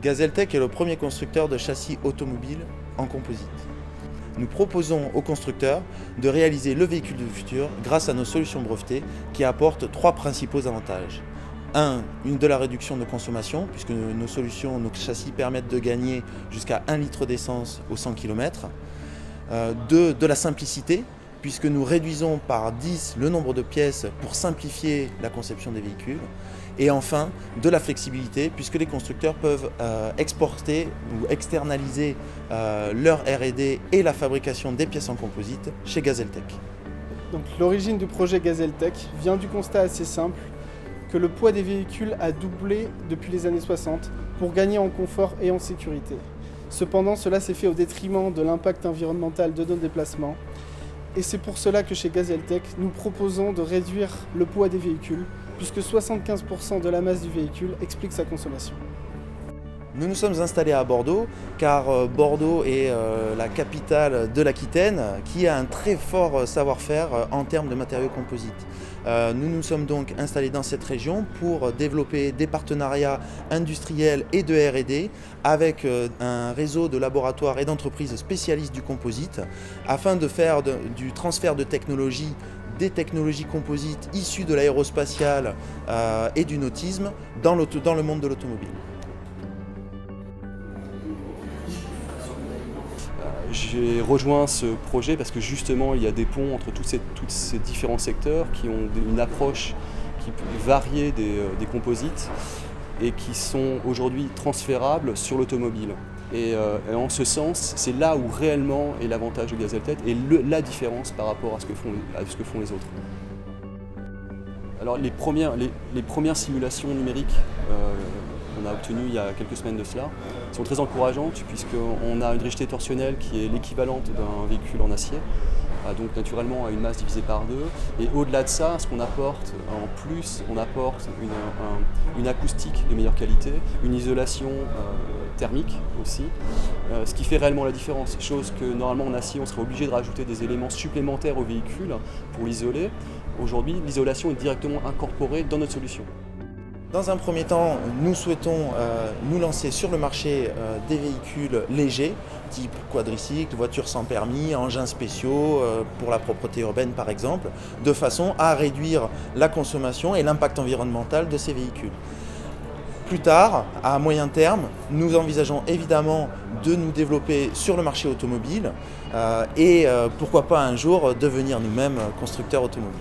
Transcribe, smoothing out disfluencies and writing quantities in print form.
Gazeltech est le premier constructeur de châssis automobile en composite. Nous proposons aux constructeurs de réaliser le véhicule du futur grâce à nos solutions brevetées qui apportent trois principaux avantages. De la réduction de consommation, puisque nos solutions, nos châssis permettent de gagner jusqu'à 1 litre d'essence aux 100 km. De la simplicité, puisque nous réduisons par 10 le nombre de pièces pour simplifier la conception des véhicules. Et enfin, de la flexibilité, puisque les constructeurs peuvent exporter ou externaliser leur R&D et la fabrication des pièces en composite chez Gazeltech. Donc, l'origine du projet Gazeltech vient du constat assez simple que le poids des véhicules a doublé depuis les années 60 pour gagner en confort et en sécurité. Cependant, cela s'est fait au détriment de l'impact environnemental de nos déplacements. Et c'est pour cela que chez Gazeltech, nous proposons de réduire le poids des véhicules, puisque 75% de la masse du véhicule explique sa consommation. Nous nous sommes installés à Bordeaux, car Bordeaux est la capitale de l'Aquitaine, qui a un très fort savoir-faire en termes de matériaux composites. Nous nous sommes donc installés dans cette région pour développer des partenariats industriels et de R&D avec un réseau de laboratoires et d'entreprises spécialistes du composite, afin de faire du transfert de technologies, des technologies composites issues de l'aérospatiale et du nautisme dans le monde de l'automobile. J'ai rejoint ce projet parce que justement il y a des ponts entre tous ces différents secteurs qui ont une approche qui peut varier des composites et qui sont aujourd'hui transférables sur l'automobile. Et en ce sens, c'est là où réellement est l'avantage de Gazeltech et la différence par rapport à ce que font les autres. Alors les premières simulations numériques qu'on a obtenues il y a quelques semaines de cela sont très encourageantes puisqu'on a une rigidité torsionnelle qui est l'équivalente d'un véhicule en acier, donc naturellement à une masse divisée par 2. Et au-delà de ça, ce qu'on apporte en plus, on apporte une acoustique de meilleure qualité, une isolation thermique aussi, ce qui fait réellement la différence. Chose que normalement en acier, on serait obligé de rajouter des éléments supplémentaires au véhicule pour l'isoler. Aujourd'hui, l'isolation est directement incorporée dans notre solution. Dans un premier temps, nous souhaitons nous lancer sur le marché des véhicules légers, type quadricycle, voitures sans permis, engins spéciaux pour la propreté urbaine par exemple, de façon à réduire la consommation et l'impact environnemental de ces véhicules. Plus tard, à moyen terme, nous envisageons évidemment de nous développer sur le marché automobile et pourquoi pas un jour devenir nous-mêmes constructeurs automobiles.